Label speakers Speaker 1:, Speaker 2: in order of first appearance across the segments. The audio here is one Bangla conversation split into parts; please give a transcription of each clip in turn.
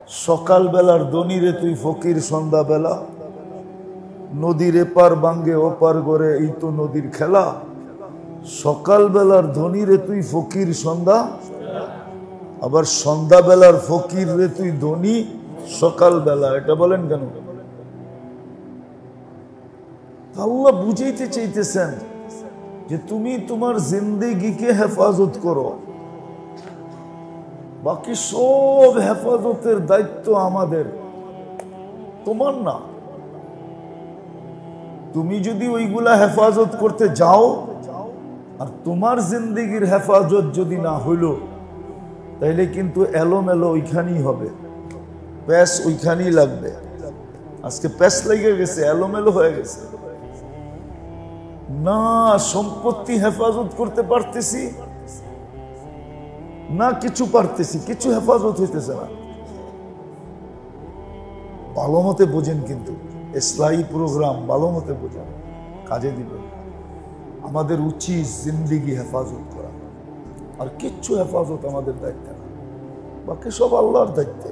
Speaker 1: সকাল বেলার দনিরে তুই ফকির, সন্ধ্যা বেলা নদীর এপার বাঙ্গে ওপার করে, এই তো নদীর খেলা। সকাল বেলার ধনীরে তুই ফকির সন্ধ্যা, আবার সন্ধ্যা বেলার ফকির রে তুই ধনী সকাল বেলা। এটা বলেন কেন? আল্লাহ বুঝাইতে চাইতেছেন যে তুমি তোমার জিন্দেগিকে হেফাজত করো, বাকি সব হেফাজতের দায়িত্ব আমাদের, তোমার না। তুমি যদি ওইগুলা হেফাজত করতে যাও আর তোমার জিন্দেগির হেফাজত যদি না হইল, তাইলে কিন্তু এলোমেলো ওইখানেই হবে, প্যাস ওইখানেই লাগবে। আজকে প্যাস লেগে গেছে, এলোমেলো হয়ে গেছে। না সম্পত্তি হেফাজত করতে পারতেছি, না কিছু পারতেছি, কিছু হেফাজত হইতেছে না। ভালো মতে বোঝেন, কিন্তু ইসলাহী প্রোগ্রাম ভালো মতে বোঝেন, কাজে দিবেন। আমাদের উচিত জিন্দেগি হেফাজত করা, আর কিচ্ছু হেফাজত আমাদের দায়িত্ব না, বাকি সব আল্লাহর দায়িত্ব।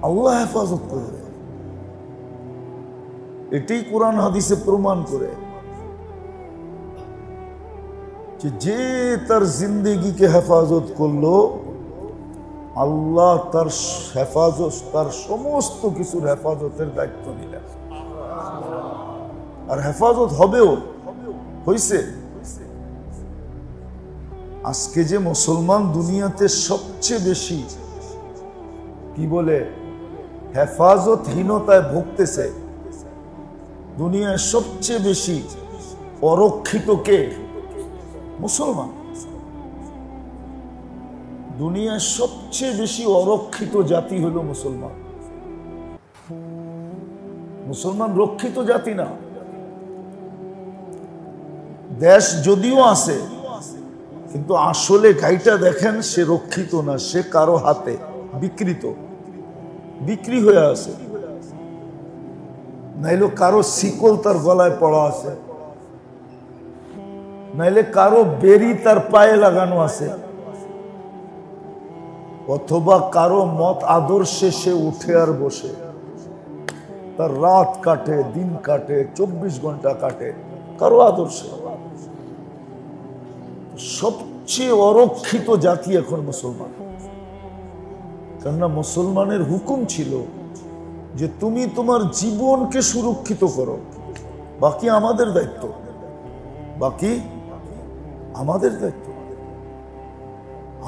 Speaker 1: আল্লাহ হেফাজত করবে, এটাই কোরআন হাদিসে প্রমাণ করে যে তার জিন্দেগিকে হেফাজত করলো, আল্লাহ তার হেফাজত, তার সমস্ত কিছুর হেফাজতের দায়িত্ব নিলেন। আর হেফাজত হবেও, হইছে। আজকে যে মুসলমান দুনিয়াতে সবচেয়ে বেশি কি বলে হেফাজতহীনতায় ভুগতেছে, দুনিয়ায় সবচেয়ে বেশি অরক্ষিত কে? মুসলমান। দুনিয়ায় সবচেয়ে বেশি অরক্ষিত জাতি হলো মুসলমান। মুসলমান রক্ষিত জাতি না। দেশ যদিও আছে, কিন্তু আসলে গাইটা দেখেন, সে রক্ষিত না, সে কারো হাতে বিকৃত, বিক্রি হয়ে আছে। নাইলে কারো শিকল তার গলায় পড়া আছে, নাইলে কারো বেরি তার পায়ে লাগানো আছে, অথবা কারো মত আদর্শে সে উঠে আর বসে, তার রাত কাটে, দিন কাটে, 24 ঘন্টা কাটে কারো আদর্শে। সবচেয়ে অরক্ষিত জাতি এখন মুসলমান। কেননা মুসলমানের হুকুম ছিল যে তুমি তোমার জীবনকে সুরক্ষিত করো, বাকি আমাদের দায়িত্ব, বাকি আমাদের দায়িত্ব।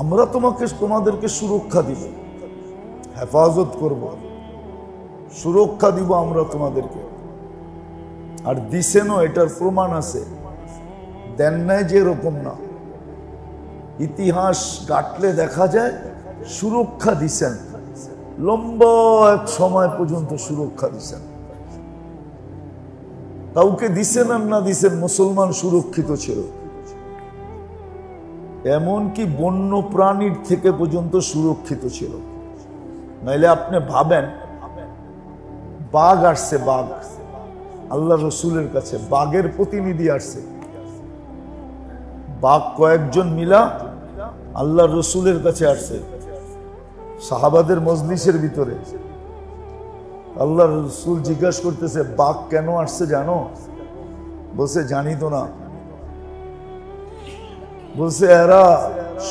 Speaker 1: আমরা তোমাদেরকে সুরক্ষা দিব, হেফাজত করব, সুরক্ষা দিব আমরা তোমাদেরকে। আর দিছেনও, এটার প্রমাণ আছে। দেন নাই যে এরকম না, ইতিহাস ঘাটলে দেখা যায় সুরক্ষা দিছেন, লম্বা এক সময় পর্যন্ত সুরক্ষা দিছেন। কাউকে দিছেন আর না দিছেন, মুসলমান সুরক্ষিত ছিল। এমনকি বন্য প্রাণীর থেকে পর্যন্ত সুরক্ষিত ছিল। নাইলে আপনি ভাবেন, বাঘ আসছে, বাঘ আল্লাহ রসুলের কাছে, বাঘের প্রতিনিধি আসছে, বাঘ কয়েকজন মিলা আল্লাহ রসুলের কাছে আসছে, সাহাবাদের মজলিসের ভিতরে। আল্লাহ রসুল জিজ্ঞাসা করতেছে, বাঘ কেন আসছে জানো? বলছে জানি তো না। বলছে এরা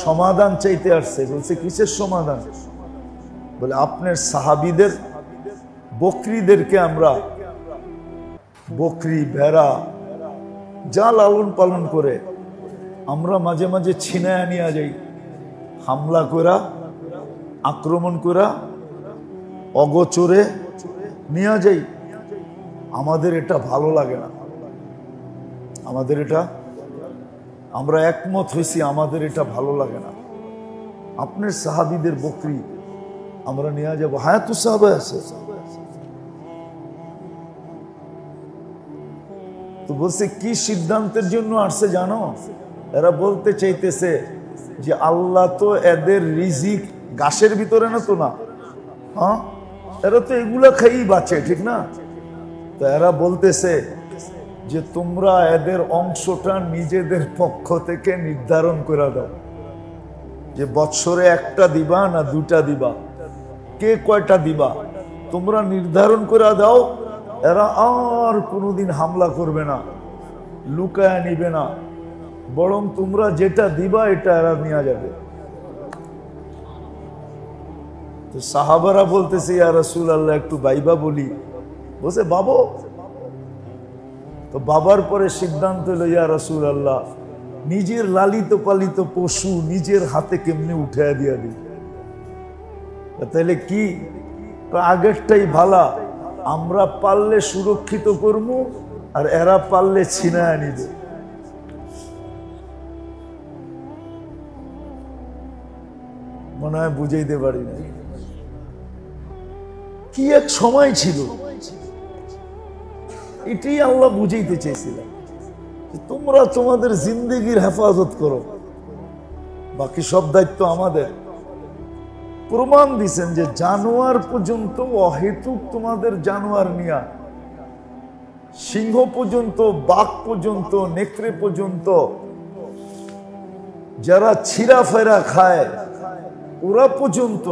Speaker 1: সমাধান চাইতে আসছে। বলছে কিসের সমাধান? বলে আপনার সাহাবীদের বকরিদেরকে আমরা, বকরি ভেড়া যা লালন পালন করে, আমরা মাঝে মাঝে ছিনায় নিয়ে যাই, হামলা করা, আক্রমণ করা, অগোচরে নিয়ে যাই। আমাদের এটা ভালো লাগে না, আমাদের এটা, আমরা একমত হয়েছি, আমাদের এটা ভালো লাগে না। আপনার সাহাবীদের বকরি আমরা নিয়ে যাবো? হায়াতুস সাহাবা আছে। তো বলছে কি সিদ্ধান্তের জন্য আসছে জানো? এরা বলতে চাইতেছে যে আল্লাহ তো এদের রিজিক ঘাসের ভিতরে না, তো না, হ্যাঁ, এরা তো এগুলা খাইই বাঁচে, ঠিক না? তো এরা বলতেছে যে তোমরা এদের অংশটা নিজেদের পক্ষ থেকে নির্ধারণ করে দাও, যে বৎসরে একটা দিবা না দুটা দিবা। কে কয়টা দিবা তোমরা নির্ধারণ করে দাও, এরা আর কোনোদিন হামলা করবে না, লুকায় নিবে না, বরং তোমরা যেটা দিবা এটা এরা নিয়ে যাবে। তো সাহাবারা বলতেছে, ইয়া রাসূলুল্লাহ একটু বাইবা বলি। বলছে বাবু। তো বাবার পরে সিদ্ধান্ত হলো, ইয়া রাসূলুল্লাহ নিজের লালিত পালিত পশু নিজের হাতে কেমনে উঠায় দিয়া দিই। তাহলে কি আগেরটাই ভালা, আমরা পারলে সুরক্ষিত করবো আর এরা পারলে ছিনায় নিবে। মনে হয় বুঝাইতে পারি না। কি এক সময় ছিল, এটাই আল্লাহ বুঝাইতে চেয়েছিলেন। তোমরা তোমাদের জিন্দেগির হেফাজত করো, বাকি সব দায়িত্ব আমাদের। প্রমাণ দিচ্ছেন যে জানোয়ার পর্যন্ত অহেতুক তোমাদের জানোয়ার নিয়া, সিংহ পর্যন্ত, বাঘ পর্যন্ত, নেকড়ে পর্যন্ত যারা ছিঁড়া ফেরা খায় ওরা পর্যন্ত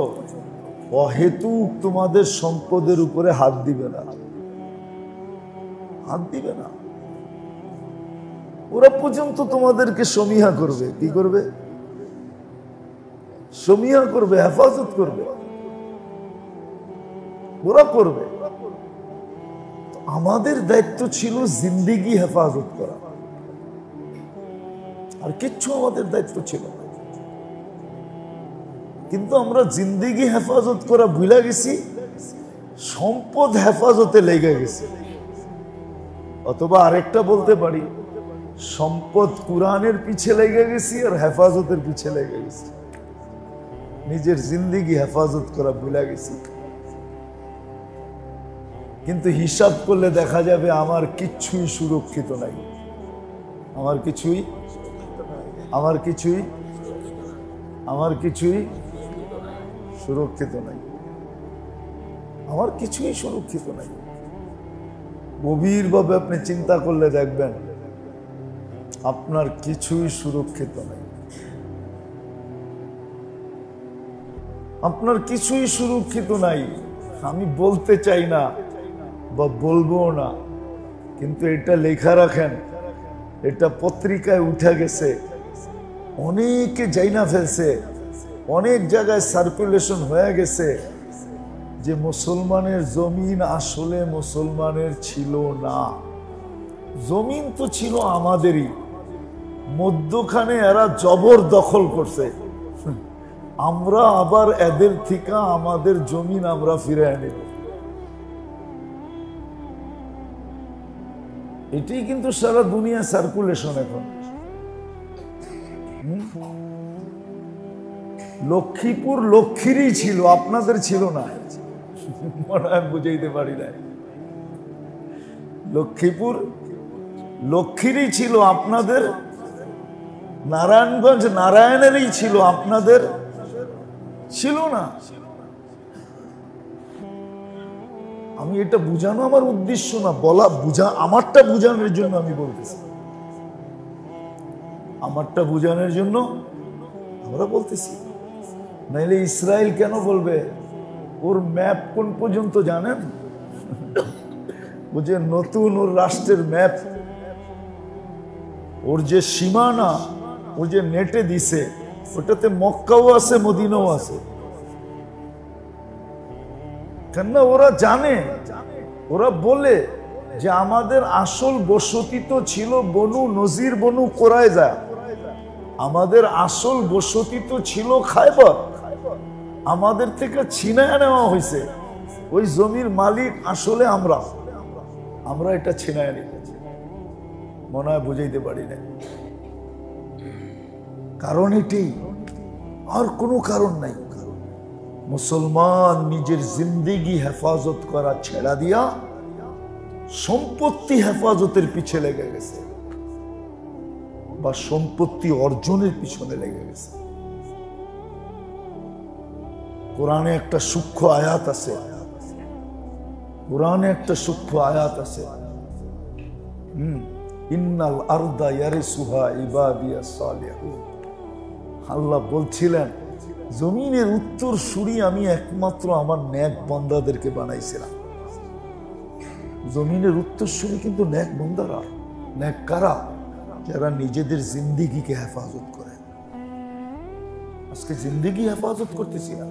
Speaker 1: অহেতুক তোমাদের সম্পদের উপরে হাত দিবে না, হাত দিবে না। ওরা পর্যন্ত তোমাদেরকে সমীহা করবে। কি করবে? সমীহা করবে, হেফাজত করবে, ওরা করবে। আমাদের দায়িত্ব ছিল জিন্দেগি হেফাজত করা, আর কিচ্ছু আমাদের দায়িত্ব ছিল না। কিন্তু আমরা জিন্দেগি হেফাজত করা ভুলে গেছি, সম্পদ হেফাজতে লেগে গেছি। অথবা আরেকটা বলতে পারি, সম্পদ কুরআনের পিছে লেগে গেছি আর হেফাজতের পিছে লেগে গেছি, নিজের জিন্দেগি হেফাজত করা ভুলে গেছি। কিন্তু হিসাব করলে দেখা যাবে আমার কিচ্ছুই সুরক্ষিত নাই, আমার কিছুই সুরক্ষিত নাই, আমার কিছুই সুরক্ষিত নাই। গভীরভাবে আপনি চিন্তা করলে দেখবেন আপনার কিছুই সুরক্ষিত নাই, আপনার কিছুই সুরক্ষিত নাই। আমি বলতে চাই না বা বলবো না, কিন্তু এটা লেখা রাখেন, এটা পত্রিকায় উঠে গেছে, অনেকে জাইনা ফেলছে, অনেক জায়গায় সার্কুলেশন হয়ে গেছে যে মুসলমানের জমিন আসলে মুসলমানের ছিল না। জমিন তো ছিল আমাদেরই, মধ্যখানে এরা জবরদখল করছে, আমরা আবার এদের থেকে আমাদের জমিন আমরা ফিরে আনিব। এটাই কিন্তু সারা দুনিয়া সার্কুলেশন এখন। লক্ষ্মীপুর লক্ষ্মীরই ছিল, আপনাদের ছিল না, মনে হয় বুঝাইতে পারি না। লক্ষ্মীপুর লক্ষ্মীরই ছিল, আপনাদের নারায়ণগঞ্জ নারায়ণেরই ছিল, আপনাদের ছিল না। আমি এটা বুঝানো আমার উদ্দেশ্য না, বলা আমারটা বুঝানোর জন্য আমি বলতেছি, আমারটা বুঝানোর জন্য আমরা বলতেছি। নাইলে ইসরায়েল কেন বলবে? ওর ম্যাপ কোন পর্যন্ত জানেন? বুঝে নতুন ওর রাষ্ট্রের ম্যাপ, ওর যে সীমানা ও যে নেটে দিছে, ওটাতে মক্কাও আছে মদিনাও আছে। কেননা ওরা জানে, ওরা বলে যে আমাদের আসল বসতি তো ছিল বনু নজির, বনু কোরাইজা, আমাদের আসল বসতি তো ছিল খায়বার, আমাদের থেকে ছিনায় নেওয়া হয়েছে। ওই জমির মালিক আসলে আমরা এটা ছিনায় নিয়েছি। মনে হয় বুঝাইতে পারি না। কারণ এটি, আর কোনো কারণ নাই। মুসলমান নিজের জিন্দেগি হেফাজত করা ছেড়া দিয়া সম্পত্তি হেফাজতের পিছে লেগে গেছে, বা সম্পত্তি অর্জনের পিছনে লেগে গেছে। কোরআনে একটা সূক্ষ্ম আয়াত আছে, কোরআনে একটা সূক্ষ্ম আয়াত আছে, ইন্নাল আরদা ইয়ারিসুহা ইবাদিয়াস সালিহুন। আল্লাহ বলছিলেন জমিনের উত্তর সুরি আমি একমাত্র আমার নেক বান্দাদেরকে বানাইছিলাম। জমিনের উত্তর সুরি কিন্তু নেক বান্দারা, নেক কারা, যারা নিজেদের জিন্দিগিকে হেফাজত করে। আজকে জিন্দিগি হেফাজত করতেছি না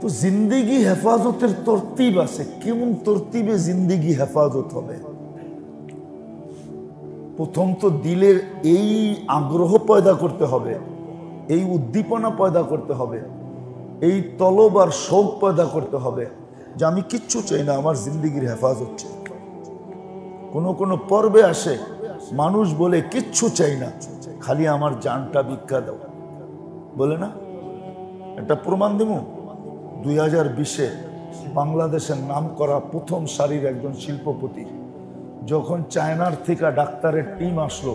Speaker 1: তো জিন্দিগি হেফাজতের তরতিব আছে। কেমন তরতিবে জিন্দিগি হেফাজত হবে? প্রথম তো দিলের এই আগ্রহ পয়দা করতে হবে, এই উদ্দীপনা পয়দা করতে হবে, এই তলব আর শৌক পয়দা করতে হবে যে আমি কিচ্ছু চাই না, আমার জিন্দিগির হেফাজত চাই। কোনো পর্বে আসে মানুষ বলে কিচ্ছু চাই না, খালি আমার জানটা ভিক্ষা দাও, বলে না? একটা প্রমাণ দেব। 2020-এ বাংলাদেশের নাম করা প্রথম সারির একজন শিল্পপতি যখন চায়নার থেকে ডাক্তারের টিম আসলো,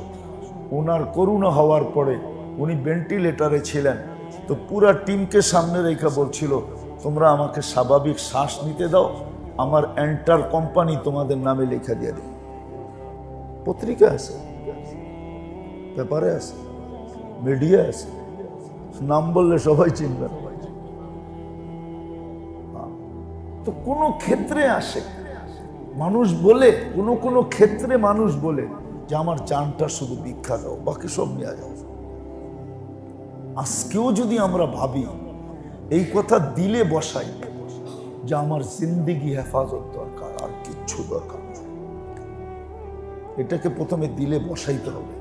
Speaker 1: ওনার করোনা হওয়ার পরে উনি ভেন্টিলেটারে ছিলেন, তো পুরা টিমকে সামনে রেখে বলছিল, তোমরা আমাকে স্বাভাবিক শ্বাস নিতে দাও, আমার এন্টার কোম্পানি তোমাদের নামে লেখা দিয়ে দেবে। পত্রিকা আছে, পেপারে আছে, মিডিয়া আছে, নাম বললে সবাই চিনবে। তো কোনো ক্ষেত্রে আসে মানুষ বলে, কোনো ক্ষেত্রে মানুষ বলে যে আমার জানটা শুধু ভিক্ষা দাও, বাকি সব নিয়ে যাও। আজকেও যদি আমরা ভাবি, এই কথা দিলে বসাই যে আমার জিন্দিগি হেফাজত দরকার, আর কিচ্ছু দরকার না, এটাকে প্রথমে দিলে বসাইতে হবে,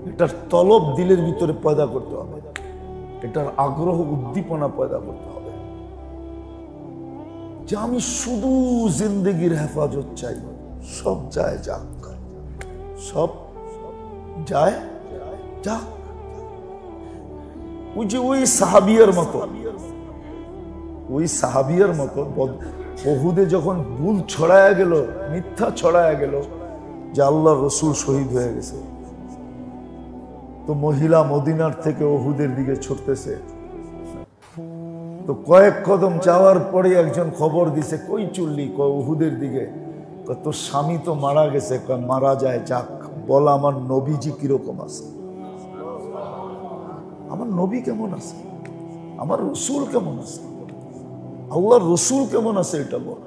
Speaker 1: এটার তলব দিলের ভিতরে পয়দা করতে হবে, এটার আগ্রহ উদ্দীপনা পয়দা করতে হবে যে আমি শুধু জিন্দিগির হেফাজত চাই। সব যায় যাক, সব যায় যাক। ওই সাহাবিয়ার মতো উহুদে যখন ভুল ছড়ায়া গেল, মিথ্যা ছড়ায়া গেল যে আল্লাহর রসুল শহীদ হয়ে গেছে, তো মহিলা মদিনার থেকে উহুদের দিকে ছুটতেছে। তো কয়েক কদম যাওয়ার পরে একজন খবর দিছে, কই চললি? উহুদের দিকে। তোর স্বামী তো মারা গেছে। মারা যায় যাক, বল আমার নবীজি কিরকম আছে, আমার নবী কেমন আছে, আমার রসুল কেমন আছে, আল্লাহর রসুল কেমন আছে, এটা বল।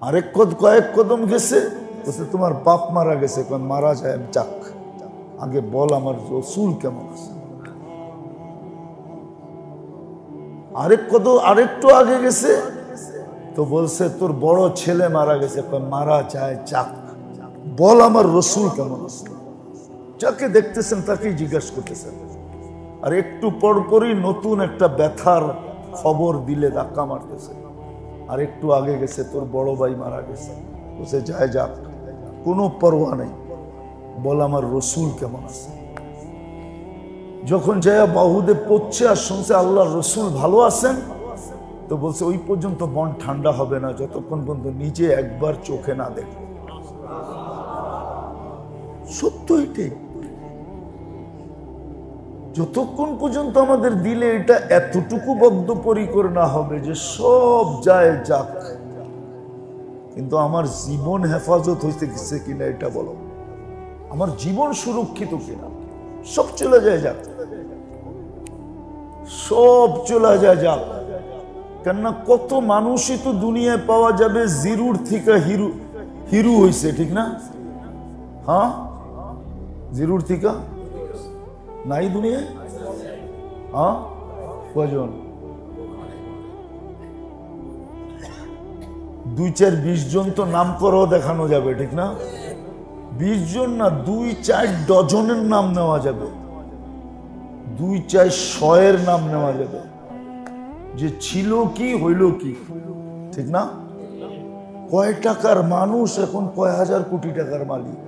Speaker 1: আরেক কয়েক কদম গেছে, বলছে তোমার বাপ মারা গেছে। মারা যায় যাক, আগে বল আমার রসুল কেমন আছে। আরেকটু আগে গেছে, তো বলছে তোর বড় ছেলে মারা গেছে। মারা যায় যাক, বল আমার রসুল কেমন আছে। যাকে দেখতেছেন তাকেই জিজ্ঞাসা করতেছেন। আর একটু পরপরই নতুন একটা ব্যথার খবর দিলে ধাক্কা মারতেছে। আর একটু আগে গেছে, তোর বড় ভাই মারা গেছে। বলছে যায় যাক, কোনো পরোয়া নেই, বল আমার রসুল কেমন আছে। যখন যায় বাহুদে পড়ছে আর শুনছে আল্লাহর রসুল ভালো আছেন, তো বলছে ওই পর্যন্ত মন ঠান্ডা হবে না যতক্ষণ পর্যন্ত নিজে একবার চোখে না দেখবে। সত্য এটাই, যতক্ষণ পর্যন্ত আমাদের দিলে এটা এতটুকু বদ্ধপরিকর না হবে যে সব যায় যাক, কিন্তু আমার জীবন হেফাজত হইতে গেছে কিনা এটা বলো, আমার জীবন সুরক্ষিত কিনা। সব চলে যায় যাক, সব চলে যায় যাক। কেননা কত মানুষই তো দুনিয়ায় পাওয়া যাবে জিরুর থেকে হিরু হইছে, ঠিক না? হ্যাঁ, জিরুর থেকে নাই দুনিয়ায়। হ্যাঁ, কজন? 2-4-20 জন তো নাম করেও দেখানো যাবে, ঠিক না? 20 জন না, 2-4 ডজনের নাম নেওয়া যাবে, 2-4-100 নাম নেওয়া যাবে যে ছিল কি হইল কি, ঠিক না? কয় টাকার মানুষ এখন কয় হাজার কোটি টাকার মালিক।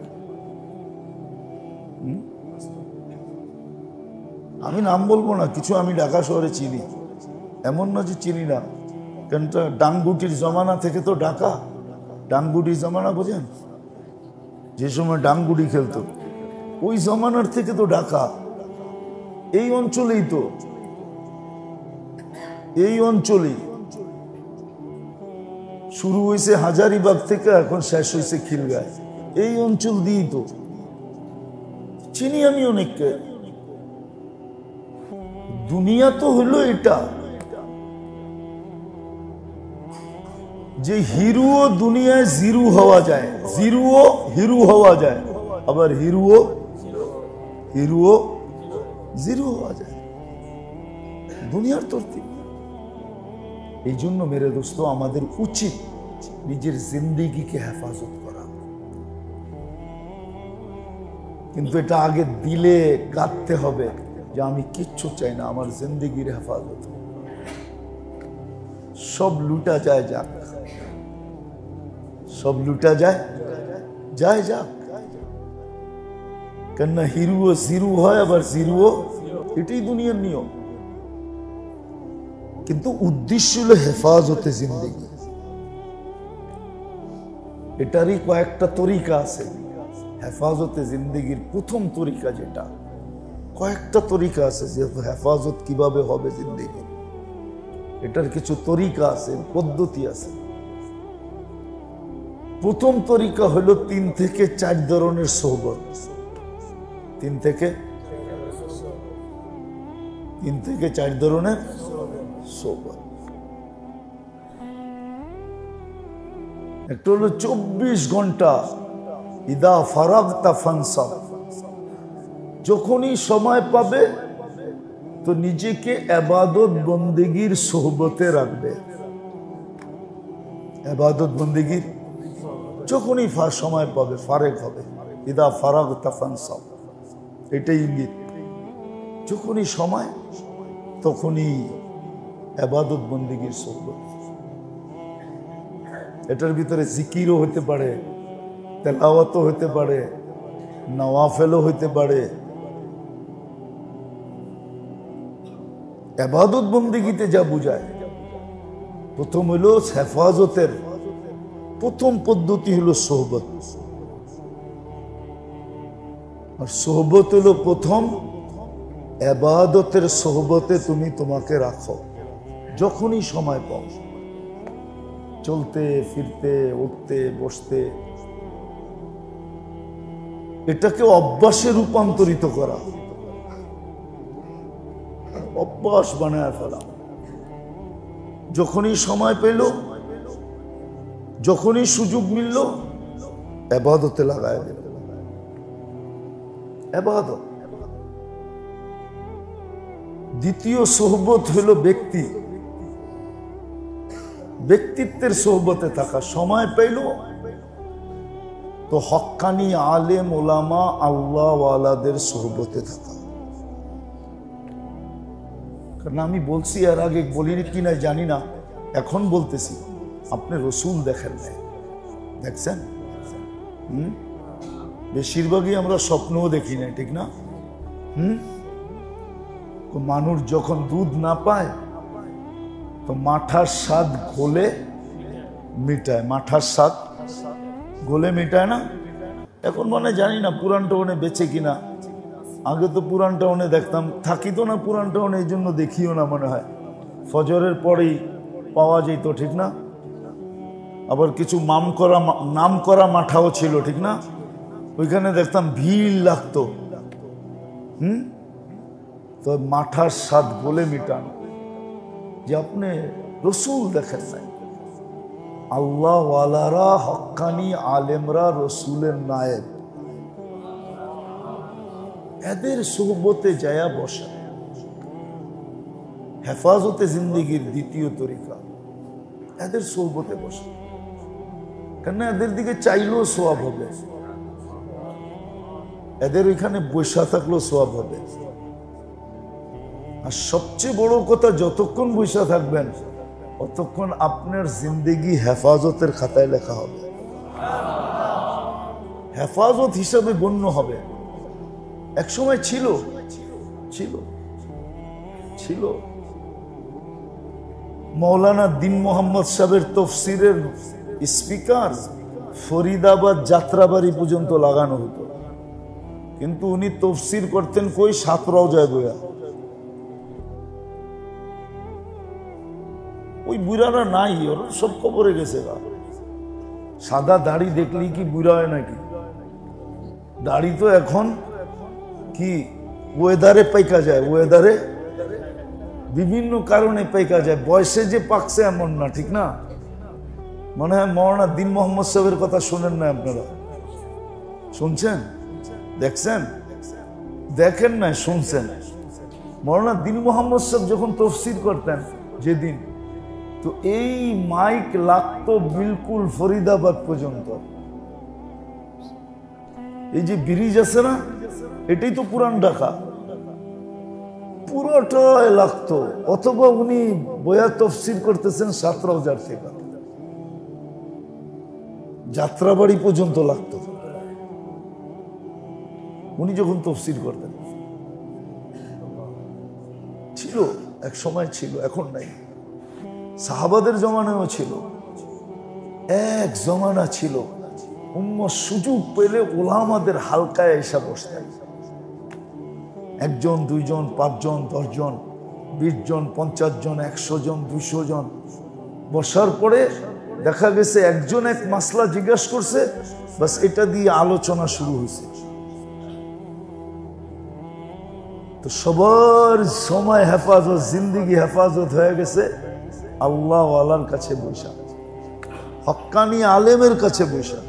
Speaker 1: আমি নাম বলবো না, কিছু আমি ঢাকা শহরে চিনি, এমন না যে চিনি না। কেন ডাংগুটির জমানা থেকে তো ঢাকা, ডাংগুটির জমানা বোঝেন, যে সময় ডাংগুটি খেলতো, ওই জমানার থেকে তো ঢাকা। এই অঞ্চলেই তো, এই অঞ্চলেই শুরু হয়েছে হাজারিবাগ থেকে, এখন শেষ হয়েছে খিলগাঁয়। এই অঞ্চল দিয়েই তো চিনি আমি অনেককে। দুনিয়া তো হলো এটা যে হিরুও দুনিয়ায় জিরু হওয়া যায়, জিরুও হিরু হওয়া যায়, আবার হিরুও জিরু হওয়া যায়। দুনিয়ার তরতিব। এই জন্য মেরে দোস্ত আমাদের উচিত নিজের জিন্দেগিকে হেফাজত করা, কিন্তু এটা আগে দিলে কাঁদতে হবে যে আমি কিচ্ছু চাই না, আমার জিন্দেগির হেফাজত। সব লুটা যায় যাক, সব লুটা যায় যাক, কেননা হিরুও জিরু হয়, আবার জিরুও, এটাই দুনিয়ার নিয়ম। কিন্তু উদ্দেশ্য হলো হেফাজতে জিন্দেগি। এটারই কয়েকটা তরিকা আছে হেফাজতে জিন্দেগির। প্রথম তরিকা যেটা, কয়েকটা তরিকা আছে যে হেফাজত কিভাবে হবে জিন্দেগি, এটার কিছু তরিকা আছে, পদ্ধতি আছে। প্রথম তরিকা হলো 3 থেকে 4 ধরনের সোহবত। 3 থেকে 4 ধরনের সোহবত। একটা হলো 24 ঘন্টা ইদা ফারাগতা ফানসাব, যখনই সময় পাবে তো নিজেকে ইবাদত বন্দেগীর সোহবতে রাখবে। ইবাদত বন্দেগীর যখনই সময় পাবে, ফারেক হবে, ইদা ফারাগতা ফানসাব, এটাই ইঙ্গিত। যখনই সময় তখনই ইবাদত বন্দেগীর সোহবত। এটার ভিতরে জিকিরও হতে পারে, তেলাওয়াতও হতে পারে, নওয়াফেলও হতে পারে। ইবাদত বন্দেগীতে যা বুঝায়, প্রথম হলো হেফাজতের প্রথম পদ্ধতি হলো সোহবত। আর সোহবত হলো প্রথম ইবাদতের সোহবতে তুমি তোমাকে রাখো যখনই সময় পাও, চলতে ফিরতে, উঠতে বসতে। এটাকে অভ্যাসে রূপান্তরিত করা, অভ্যাস বানায় ফেলা। যখনই সময় পেল, যখনই সুযোগ মিলল, ইবাদতে লাগায় দিল। ইবাদত। দ্বিতীয় সোহবত হলো ব্যক্তি, ব্যক্তিত্বের সোহবতে থাকা। সময় পেল তো হক্কানি আলেম ওলামা আল্লাহ ওয়ালাদের সোহবতে থাকা। কারণ আমি বলছি, এর আগে বলিনি কিনা জানি না, এখন বলতেছি, আপনি রসুল দেখেন নাই, দেখছেন? বেশিরভাগই আমরা স্বপ্নও দেখি না, ঠিক না? মানুষ যখন দুধ না পায় তো মাঠার স্বাদ ঘোলে মিটায়, মাঠার স্বাদ গোলে মিটায় না? এখন মানে জানি না পুরান টাউনে বেচে কিনা। আগে তো পুরান টাউনে দেখতাম, থাকি তো না পুরান টাউনে, এই জন্য দেখিও না মনে হয়। ফজরের পরেই পাওয়া যেত, ঠিক না? আবার কিছু নাম করা মাঠাও ছিল, ঠিক না? ওইখানে দেখতাম ভিড় লাগতো। তো মাঠার স্বাদ গোলে মিটান, যে আপনি রসুল দেখেন নাই। আল্লাহ ওয়ালারা, হক্কানি আলেমরা রসুলের নায়েব, এদের সোহবতে যায়া বসা। হেফাজতে জিন্দেগির দ্বিতীয় তরিকা, এদের সোহবতে বসা। কেন এদের দিকে চাইলেও সোয়াব হবে, এদের ওইখানে বৈশা থাকলেও সোয়াব হবে। আর সবচেয়ে বড় কথা, যতক্ষণ বৈশা থাকবেন ততক্ষণ আপনার জিন্দেগি হেফাজতের খাতায় লেখা হবে, হেফাজত হিসাবে গণ্য হবে। একসময় ছিল ছিল ছিল মৌলানা দিন মোহাম্মদ সাহেবের তফসিরের স্পিকার ফরিদাবাদ যাত্রাবাড়ি পর্যন্ত লাগানো হতো, কিন্তু উনি তফসির করতেন কই? সাতরাও যায় বইয়া। ওই বুড়ারা নাই, ওরা সব কবরে গেছে। সাদা দাড়ি দেখলেই কি বুড়া হয় নাকি? দাড়ি তো এখন কি ওয়েদারে পাইকা যায়, ওয়েদারে বিভিন্ন কারণে পেকা যায়, বয়সে যে পাকছে এমন না, ঠিক না? মনে হয় মৌলানা দিন মোহাম্মদ সাহেবের কথা শোনেন না আপনারা? শুনছেন, দেখছেন? দেখেন না, শুনছেন? মৌলানা দিন মোহাম্মদ সাহেব যখন তফসির করতেন যেদিন, তো এই মাইক লাগতো বিলকুল ফরিদাবাদ পর্যন্ত। এই যে ব্রিজ আছে না, এটাই তো পুরান ঢাকা, পুরোটাই লাগতো। অথবা উনি বয়া তফসির করতেছেন সাতরাউজার থেকে, যাত্রাবাড়ি পর্যন্ত লাগতো উনি যখন তফসির করতেন। ছিল, এক সময় ছিল, এখন নাই। সাহাবাদের জমানায়ও ছিল, এক জমানা ছিল উম্মত সুযোগ পেলে ওলামাদের হালকায় এসে বসতেন। 1 জন 2 জন 5 জন 10 জন 20 জন 50 জন 100 জন 200 জন বসার পরে দেখা গেছে একজন এক মাসলা জিজ্ঞাসা করছে, বাস এটা দিয়ে আলোচনা শুরু হয়েছে। তো সবার সময় হেফাজত, জিন্দিগি হেফাজত হয়ে গেছে আল্লাহ ওয়ালার কাছে বৈশা, হক্কানি আলেমের কাছে বৈশা।